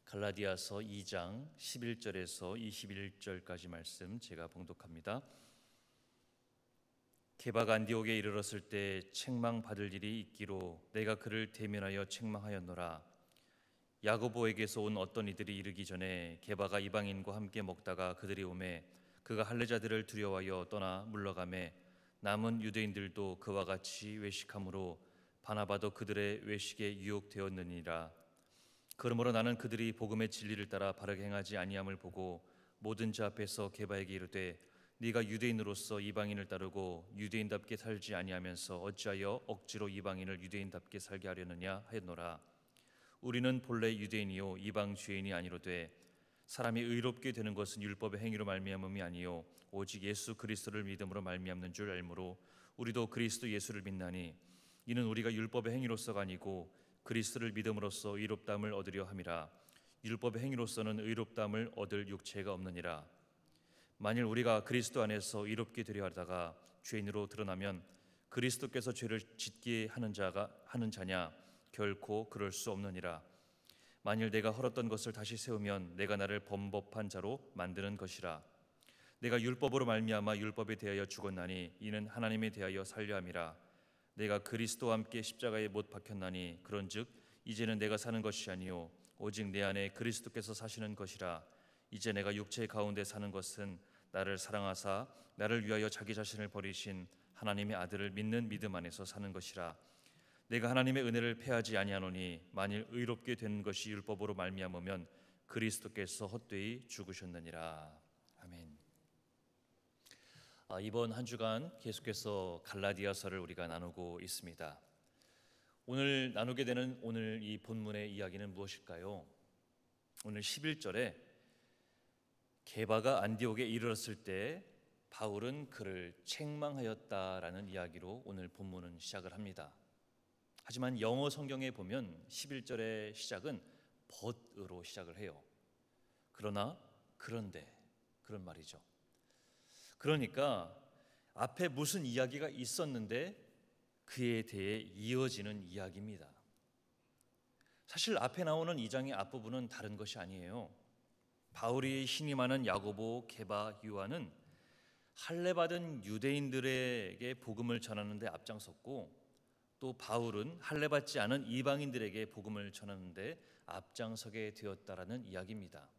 갈라디아서 2장 11절에서 21절까지 말씀 제가 봉독합니다. 게바가 안디옥에 이르렀을 때 책망받을 일이 있기로 내가 그를 대면하여 책망하였노라. 야고보에게서 온 어떤 이들이 이르기 전에 게바가 이방인과 함께 먹다가 그들이 오매 그가 할례자들을 두려워하여 떠나 물러가매 남은 유대인들도 그와 같이 외식함으로 바나바도 그들의 외식에 유혹되었느니라. 그러므로 나는 그들이 복음의 진리를 따라 바르게 행하지 아니함을 보고 모든 자 앞에서 게바에게 이르되 네가 유대인으로서 이방인을 따르고 유대인답게 살지 아니하면서 어찌하여 억지로 이방인을 유대인답게 살게 하려느냐 하였노라. 우리는 본래 유대인이요 이방 죄인이 아니로되 사람이 의롭게 되는 것은 율법의 행위로 말미암음이 아니요 오직 예수 그리스도를 믿음으로 말미암는 줄 알므로 우리도 그리스도 예수를 믿나니 이는 우리가 율법의 행위로서가 아니고 그리스도를 믿음으로써 의롭다함을 얻으려 함이라. 율법의 행위로서는 의롭다함을 얻을 육체가 없느니라. 만일 우리가 그리스도 안에서 의롭게 되려 하다가 죄인으로 드러나면 그리스도께서 죄를 짓게 하는 자냐? 결코 그럴 수 없느니라. 만일 내가 헐었던 것을 다시 세우면 내가 나를 범법한 자로 만드는 것이라. 내가 율법으로 말미암아 율법에 대하여 죽었나니 이는 하나님에 대하여 살려 함이라. 내가 그리스도와 함께 십자가에 못 박혔나니 그런즉 이제는 내가 사는 것이 아니요 오직 내 안에 그리스도께서 사시는 것이라. 이제 내가 육체 가운데 사는 것은 나를 사랑하사 나를 위하여 자기 자신을 버리신 하나님의 아들을 믿는 믿음 안에서 사는 것이라. 내가 하나님의 은혜를 패하지 아니하노니 만일 의롭게 되는 것이 율법으로 말미암으면 그리스도께서 헛되이 죽으셨느니라. 아멘. 이번 한 주간 계속해서 갈라디아서를 우리가 나누고 있습니다. 오늘 나누게 되는 오늘 이 본문의 이야기는 무엇일까요? 오늘 11절에 게바가 안디옥에 이르렀을 때 바울은 그를 책망하였다라는 이야기로 오늘 본문은 시작을 합니다. 하지만 영어 성경에 보면 11절의 시작은 but으로 시작을 해요. 그런데 그런 말이죠. 그러니까 앞에 무슨 이야기가 있었는데 그에 대해 이어지는 이야기입니다. 사실 앞에 나오는 이 장의 앞부분은 다른 것이 아니에요. 바울이 신임하는 야고보, 게바, 요한은 할례받은 유대인들에게 복음을 전하는 데 앞장섰고 또 바울은 할례받지 않은 이방인들에게 복음을 전하는 데 앞장서게 되었다라는 이야기입니다.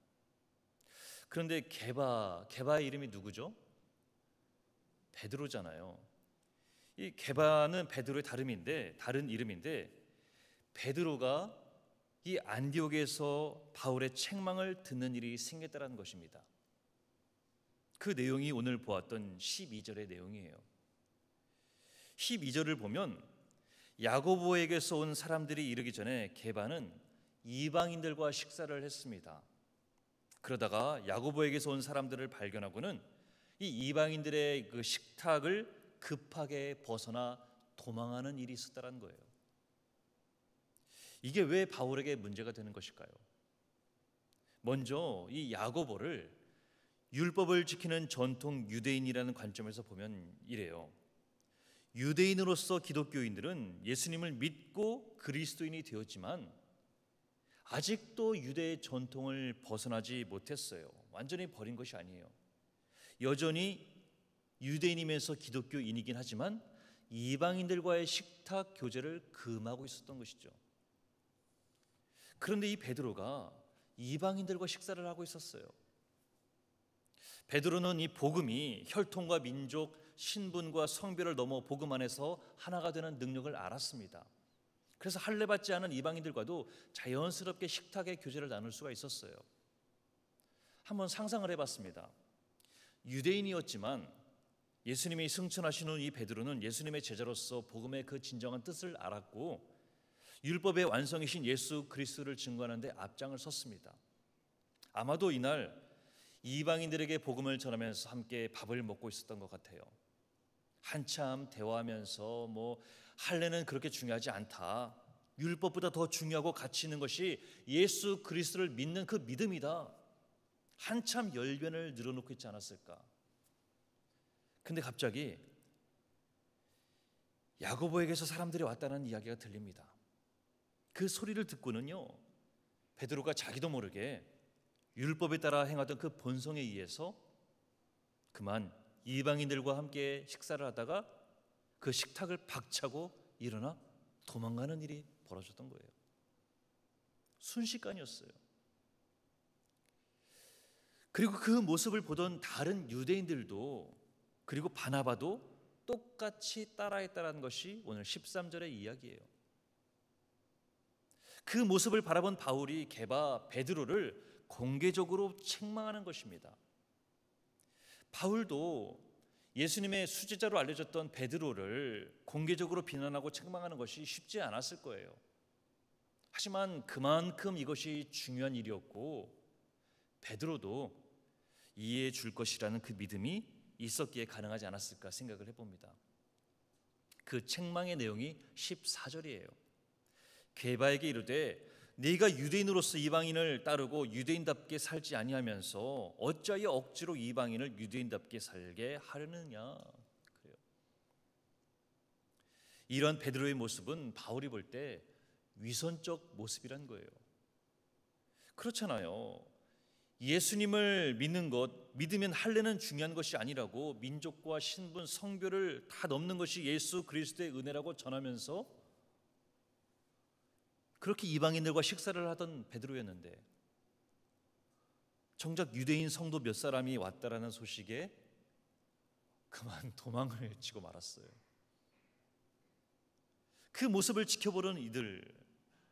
그런데 게바의 이름이 누구죠? 베드로잖아요. 이 게바는 베드로의 다른 이름인데 베드로가 이 안디옥에서 바울의 책망을 듣는 일이 생겼다는 것입니다. 그 내용이 오늘 보았던 12절의 내용이에요. 12절을 보면 야고보에게서 온 사람들이 이르기 전에 게바는 이방인들과 식사를 했습니다. 그러다가 야고보에게서 온 사람들을 발견하고는 이 이방인들의 그 식탁을 급하게 벗어나 도망하는 일이 있었다는 거예요. 이게 왜 바울에게 문제가 되는 것일까요? 먼저 이 야고보를 율법을 지키는 전통 유대인이라는 관점에서 보면 이래요. 유대인으로서 기독교인들은 예수님을 믿고 그리스도인이 되었지만 아직도 유대의 전통을 벗어나지 못했어요. 완전히 버린 것이 아니에요. 여전히 유대인이면서 기독교인이긴 하지만 이방인들과의 식탁 교제를 금하고 있었던 것이죠. 그런데 이 베드로가 이방인들과 식사를 하고 있었어요. 베드로는 이 복음이 혈통과 민족, 신분과 성별을 넘어 복음 안에서 하나가 되는 능력을 알았습니다. 그래서 할례받지 않은 이방인들과도 자연스럽게 식탁의 교제를 나눌 수가 있었어요. 한번 상상을 해봤습니다. 유대인이었지만 예수님이 승천하신 후 이 베드로는 예수님의 제자로서 복음의 그 진정한 뜻을 알았고 율법의 완성이신 예수 그리스도를 증거하는 데 앞장을 섰습니다. 아마도 이날 이방인들에게 복음을 전하면서 함께 밥을 먹고 있었던 것 같아요. 한참 대화하면서 할례는 그렇게 중요하지 않다. 율법보다 더 중요하고 가치 있는 것이 예수 그리스도를 믿는 그 믿음이다. 한참 열변을 늘어놓고 있지 않았을까? 근데 갑자기 야고보에게서 사람들이 왔다는 이야기가 들립니다. 그 소리를 듣고는요 베드로가 자기도 모르게 율법에 따라 행하던 그 본성에 의해서 그만 이방인들과 함께 식사를 하다가 그 식탁을 박차고 일어나 도망가는 일이 벌어졌던 거예요. 순식간이었어요. 그리고 그 모습을 보던 다른 유대인들도 그리고 바나바도 똑같이 따라했다는 것이 오늘 13절의 이야기예요. 그 모습을 바라본 바울이 게바 베드로를 공개적으로 책망하는 것입니다. 바울도 예수님의 수제자로 알려졌던 베드로를 공개적으로 비난하고 책망하는 것이 쉽지 않았을 거예요. 하지만 그만큼 이것이 중요한 일이었고 베드로도 이해해 줄 것이라는 그 믿음이 있었기에 가능하지 않았을까 생각을 해봅니다. 그 책망의 내용이 14절이에요. 게바에게 이르되 네가 유대인으로서 이방인을 따르고 유대인답게 살지 아니하면서 어찌하여 억지로 이방인을 유대인답게 살게 하려느냐. 그래요. 이런 베드로의 모습은 바울이 볼 때 위선적 모습이란 거예요. 그렇잖아요. 예수님을 믿는 것, 믿으면 할례는 중요한 것이 아니라고 민족과 신분, 성별을 다 넘는 것이 예수 그리스도의 은혜라고 전하면서 그렇게 이방인들과 식사를 하던 베드로였는데 정작 유대인 성도 몇 사람이 왔다라는 소식에 그만 도망을 치고 말았어요. 그 모습을 지켜보던 이들,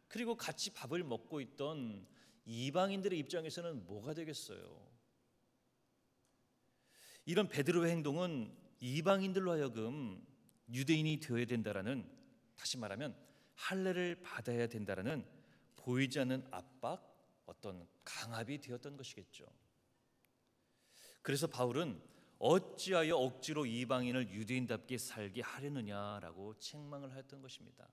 그리고 같이 밥을 먹고 있던 이방인들의 입장에서는 뭐가 되겠어요? 이런 베드로의 행동은 이방인들로 하여금 유대인이 되어야 된다라는, 다시 말하면 할례를 받아야 된다라는 보이지 않는 압박, 어떤 강압이 되었던 것이겠죠. 그래서 바울은 어찌하여 억지로 이방인을 유대인답게 살게 하려느냐라고 책망을 하였던 것입니다.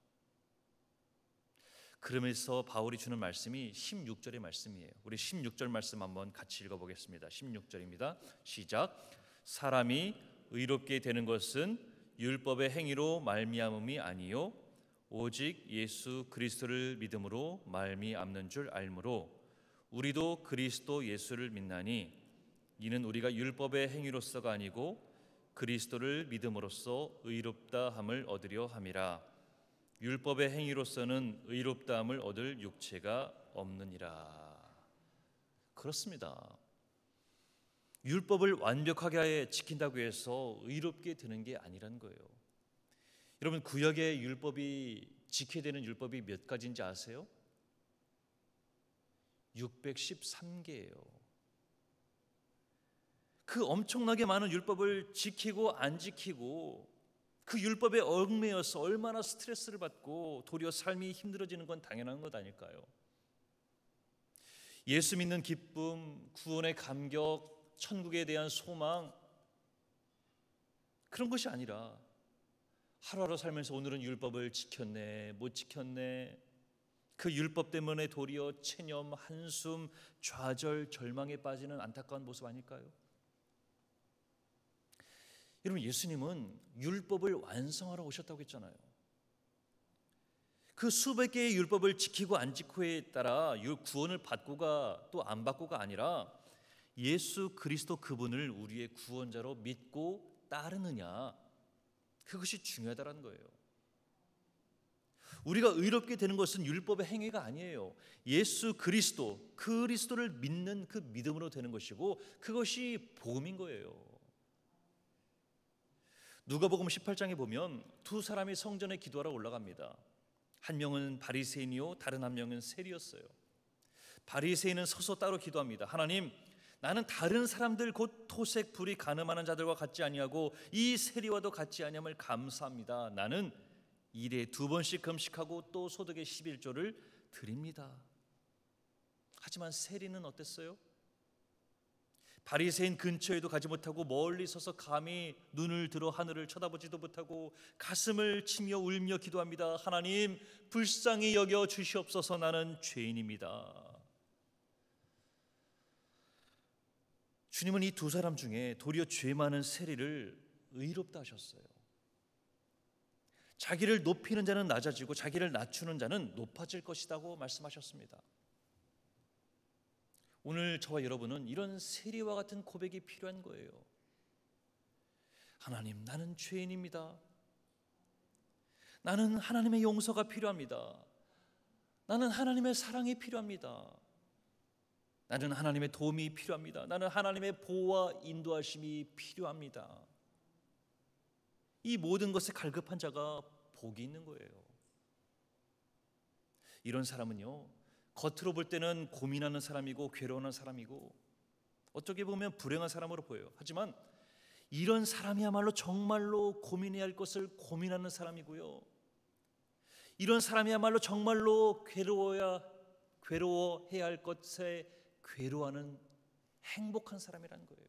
그러면서 바울이 주는 말씀이 16절의 말씀이에요. 우리 16절 말씀 한번 같이 읽어보겠습니다. 16절입니다. 시작. 사람이 의롭게 되는 것은 율법의 행위로 말미암음이 아니요 오직 예수 그리스도를 믿음으로 말미암는 줄 알므로 우리도 그리스도 예수를 믿나니 이는 우리가 율법의 행위로서가 아니고 그리스도를 믿음으로써 의롭다함을 얻으려 함이라. 율법의 행위로서는 의롭다함을 얻을 육체가 없느니라. 그렇습니다. 율법을 완벽하게 지킨다고 해서 의롭게 되는 게 아니란 거예요. 여러분, 구약의 율법이 지켜야 되는 율법이 몇 가지인지 아세요? 613개예요. 그 엄청나게 많은 율법을 지키고 안 지키고 그 율법에 얽매여서 얼마나 스트레스를 받고 도리어 삶이 힘들어지는 건 당연한 것 아닐까요? 예수 믿는 기쁨, 구원의 감격, 천국에 대한 소망, 그런 것이 아니라 하루하루 살면서 오늘은 율법을 지켰네, 못 지켰네, 그 율법 때문에 도리어 체념, 한숨, 좌절, 절망에 빠지는 안타까운 모습 아닐까요? 여러분, 예수님은 율법을 완성하러 오셨다고 했잖아요. 그 수백 개의 율법을 지키고 안 지키고에 따라 구원을 받고가 또 안 받고가 아니라 예수 그리스도 그분을 우리의 구원자로 믿고 따르느냐, 그것이 중요하다는 거예요. 우리가 의롭게 되는 것은 율법의 행위가 아니에요. 예수 그리스도를 믿는 그 믿음으로 되는 것이고 그것이 복음인 거예요. 누가복음 18장에 보면 두 사람이 성전에 기도하러 올라갑니다. 한 명은 바리새인이요 다른 한 명은 세리였어요. 바리새인은 서서 따로 기도합니다. 하나님, 나는 다른 사람들 곧 토색 불이 간음하는 자들과 같지 아니하고 이 세리와도 같지 아니함을 감사합니다. 나는 일에 2번씩 금식하고 또 소득의 11조를 드립니다. 하지만 세리는 어땠어요? 바리새인 근처에도 가지 못하고 멀리 서서 감히 눈을 들어 하늘을 쳐다보지도 못하고 가슴을 치며 울며 기도합니다. 하나님, 불쌍히 여겨 주시옵소서. 나는 죄인입니다. 주님은 이 두 사람 중에 도리어 죄 많은 세리를 의롭다 하셨어요. 자기를 높이는 자는 낮아지고 자기를 낮추는 자는 높아질 것이라고 말씀하셨습니다. 오늘 저와 여러분은 이런 세리와 같은 고백이 필요한 거예요. 하나님, 나는 죄인입니다. 나는 하나님의 용서가 필요합니다. 나는 하나님의 사랑이 필요합니다. 나는 하나님의 도움이 필요합니다. 나는 하나님의 보호와 인도하심이 필요합니다. 이 모든 것에 갈급한 자가 복이 있는 거예요. 이런 사람은요, 겉으로 볼 때는 고민하는 사람이고 괴로워하는 사람이고 어떻게 보면 불행한 사람으로 보여요. 하지만 이런 사람이야말로 정말로 고민해야 할 것을 고민하는 사람이고요, 이런 사람이야말로 정말로 괴로워해야 할 것에 괴로워하는 행복한 사람이라는 거예요.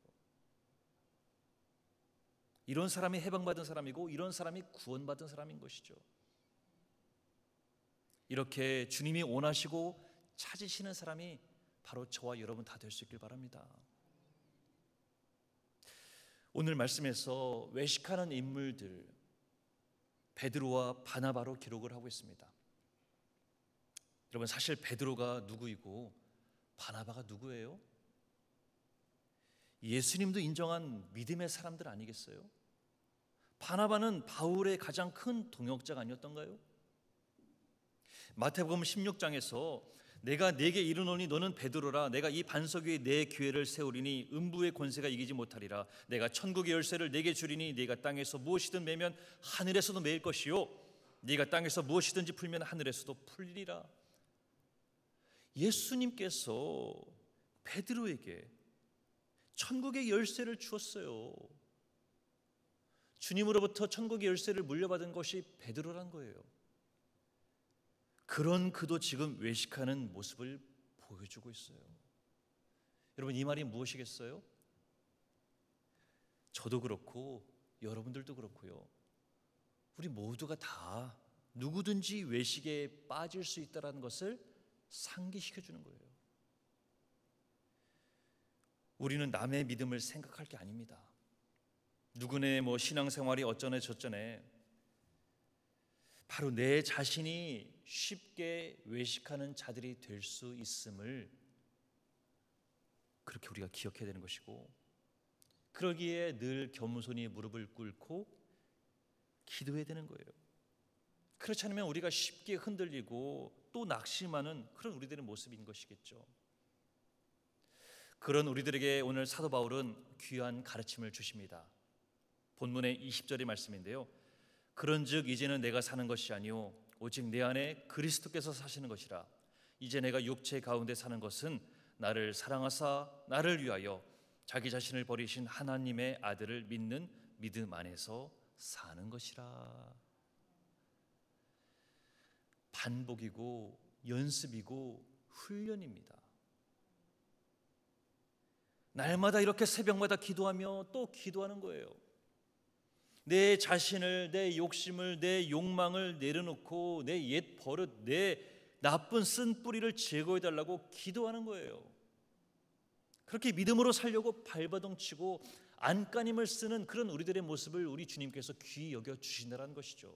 이런 사람이 해방받은 사람이고 이런 사람이 구원받은 사람인 것이죠. 이렇게 주님이 원하시고 찾으시는 사람이 바로 저와 여러분 다 될 수 있길 바랍니다. 오늘 말씀에서 외식하는 인물들 베드로와 바나바로 기록을 하고 있습니다. 여러분, 사실 베드로가 누구이고 바나바가 누구예요? 예수님도 인정한 믿음의 사람들 아니겠어요? 바나바는 바울의 가장 큰 동역자가 아니었던가요? 마태복음 16장에서 내가 네게 이르노니 너는 베드로라, 내가 이 반석 위에 내 교회를 세우리니 음부의 권세가 이기지 못하리라. 내가 천국의 열쇠를 네게 주리니 네가 땅에서 무엇이든 매면 하늘에서도 매일 것이요 네가 땅에서 무엇이든지 풀면 하늘에서도 풀리리라. 예수님께서 베드로에게 천국의 열쇠를 주었어요. 주님으로부터 천국의 열쇠를 물려받은 것이 베드로란 거예요. 그런 그도 지금 외식하는 모습을 보여주고 있어요. 여러분, 이 말이 무엇이겠어요? 저도 그렇고 여러분들도 그렇고요, 우리 모두가 다 누구든지 외식에 빠질 수 있다는 것을 상기시켜주는 거예요. 우리는 남의 믿음을 생각할 게 아닙니다. 누구네 신앙생활이 어쩌네 저쩌네, 바로 내 자신이 쉽게 외식하는 자들이 될 수 있음을 그렇게 우리가 기억해야 되는 것이고, 그러기에 늘 겸손히 무릎을 꿇고 기도해야 되는 거예요. 그렇지 않으면 우리가 쉽게 흔들리고 또 낙심하는 그런 우리들의 모습인 것이겠죠. 그런 우리들에게 오늘 사도 바울은 귀한 가르침을 주십니다. 본문의 20절의 말씀인데요, 그런즉 이제는 내가 사는 것이 아니요 오직 내 안에 그리스도께서 사시는 것이라. 이제 내가 육체 가운데 사는 것은 나를 사랑하사 나를 위하여 자기 자신을 버리신 하나님의 아들을 믿는 믿음 안에서 사는 것이라. 반복이고 연습이고 훈련입니다. 날마다 이렇게 새벽마다 기도하며 또 기도하는 거예요. 내 자신을, 내 욕심을, 내 욕망을 내려놓고 내 옛 버릇, 내 나쁜 쓴 뿌리를 제거해달라고 기도하는 거예요. 그렇게 믿음으로 살려고 발버둥치고 안간힘을 쓰는 그런 우리들의 모습을 우리 주님께서 귀히 여겨 주신다는 것이죠.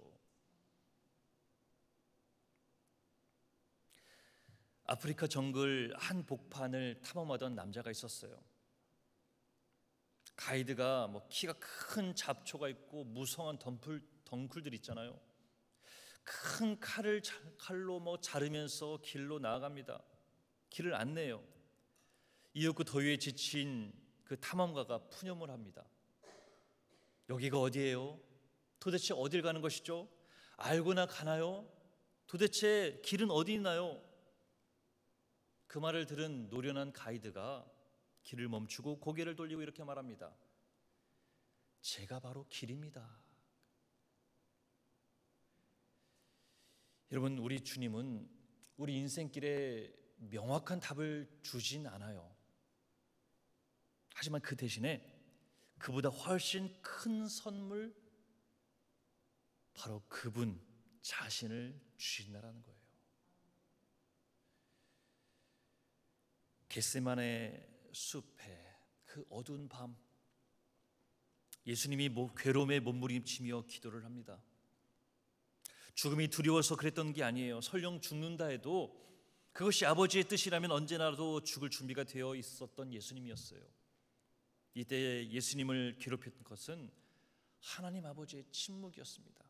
아프리카 정글 한 복판을 탐험하던 남자가 있었어요. 가이드가 키가 큰 잡초가 있고 무성한 덩굴들 있잖아요. 큰 칼로 자르면서 길로 나아갑니다. 길을 안내요. 이윽고 더위에 지친 그 탐험가가 푸념을 합니다. 여기가 어디예요? 도대체 어딜 가는 것이죠? 알고나 가나요? 도대체 길은 어디 있나요? 그 말을 들은 노련한 가이드가 길을 멈추고 고개를 돌리고 이렇게 말합니다. 제가 바로 길입니다. 여러분, 우리 주님은 우리 인생길에 명확한 답을 주진 않아요. 하지만 그 대신에 그보다 훨씬 큰 선물, 바로 그분 자신을 주신다는 거예요. 겟세마네 숲에 그 어두운 밤, 예수님이 괴로움에 몸부림치며 기도를 합니다. 죽음이 두려워서 그랬던 게 아니에요. 설령 죽는다 해도 그것이 아버지의 뜻이라면 언제나도 죽을 준비가 되어 있었던 예수님이었어요. 이때 예수님을 괴롭혔던 것은 하나님 아버지의 침묵이었습니다.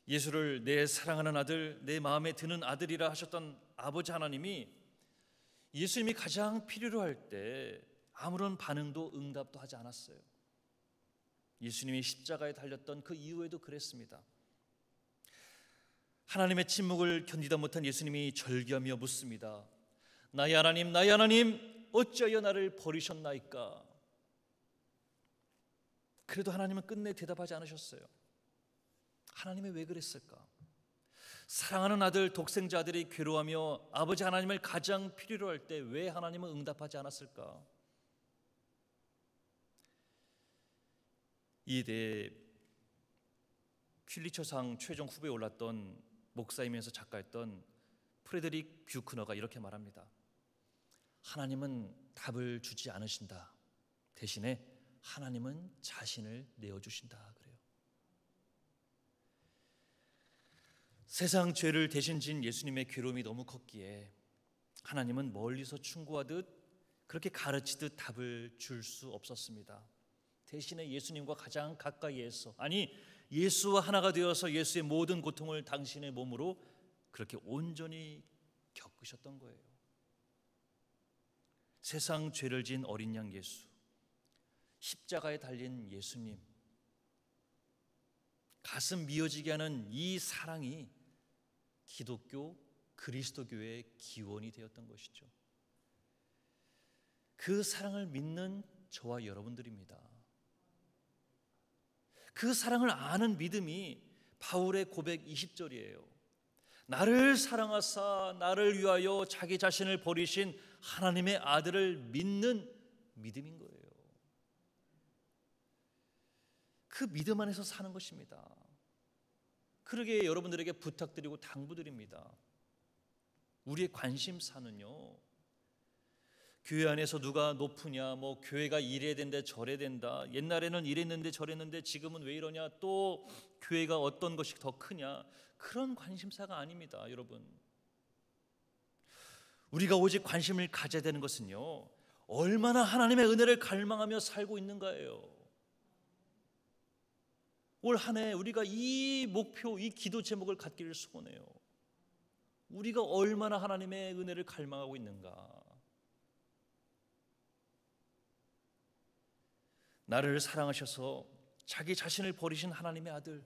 예수를 내 사랑하는 아들, 내 마음에 드는 아들이라 하셨던 아버지 하나님이 예수님이 가장 필요로 할 때 아무런 반응도 응답도 하지 않았어요. 예수님이 십자가에 달렸던 그 이후에도 그랬습니다. 하나님의 침묵을 견디다 못한 예수님이 절규하며 묻습니다. 나의 하나님, 나의 하나님, 어찌하여 나를 버리셨나이까? 그래도 하나님은 끝내 대답하지 않으셨어요. 하나님이 왜 그랬을까? 사랑하는 아들, 독생자 아들이 괴로워하며 아버지 하나님을 가장 필요로 할 때 왜 하나님은 응답하지 않았을까? 이에 대해 퓰리처상 최종 후보에 올랐던 목사이면서 작가였던 프레드릭 뷰크너가 이렇게 말합니다. 하나님은 답을 주지 않으신다. 대신에 하나님은 자신을 내어주신다 그래요. 세상 죄를 대신 진 예수님의 괴로움이 너무 컸기에 하나님은 멀리서 충고하듯 그렇게 가르치듯 답을 줄 수 없었습니다. 대신에 예수님과 가장 가까이에서, 아니 예수와 하나가 되어서 예수의 모든 고통을 당신의 몸으로 그렇게 온전히 겪으셨던 거예요. 세상 죄를 진 어린 양 예수, 십자가에 달린 예수님, 가슴 미어지게 하는 이 사랑이 기독교 그리스도교의 기원이 되었던 것이죠. 그 사랑을 믿는 저와 여러분들입니다. 그 사랑을 아는 믿음이 바울의 고백 20절이에요. 나를 사랑하사 나를 위하여 자기 자신을 버리신 하나님의 아들을 믿는 믿음인 거예요. 그 믿음 안에서 사는 것입니다. 그러게 여러분들에게 부탁드리고 당부드립니다. 우리의 관심사는요, 교회 안에서 누가 높으냐, 뭐 교회가 이래야 된다 저래야 된다, 옛날에는 이랬는데 저랬는데 지금은 왜 이러냐, 또 교회가 어떤 것이 더 크냐, 그런 관심사가 아닙니다. 여러분, 우리가 오직 관심을 가져야 되는 것은요, 얼마나 하나님의 은혜를 갈망하며 살고 있는가예요. 올 한 해 우리가 이 목표, 이 기도 제목을 갖기를 소원해요. 우리가 얼마나 하나님의 은혜를 갈망하고 있는가. 나를 사랑하셔서 자기 자신을 버리신 하나님의 아들,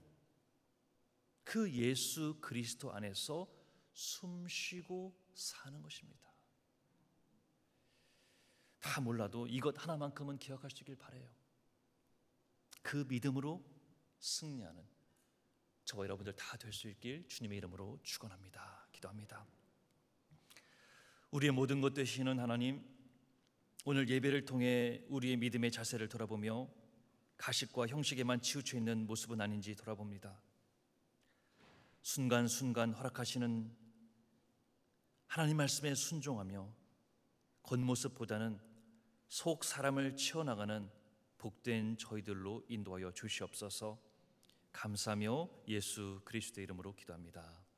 그 예수 그리스도 안에서 숨쉬고 사는 것입니다. 다 몰라도 이것 하나만큼은 기억하시길 바라요. 그 믿음으로 승리하는 저와 여러분들 다 될 수 있길 주님의 이름으로 축원합니다. 기도합니다. 우리의 모든 것 되시는 하나님, 오늘 예배를 통해 우리의 믿음의 자세를 돌아보며 가식과 형식에만 치우쳐 있는 모습은 아닌지 돌아봅니다. 순간순간 허락하시는 하나님 말씀에 순종하며 겉모습보다는 속 사람을 채워나가는 복된 저희들로 인도하여 주시옵소서. 감사하며 예수 그리스도의 이름으로 기도합니다.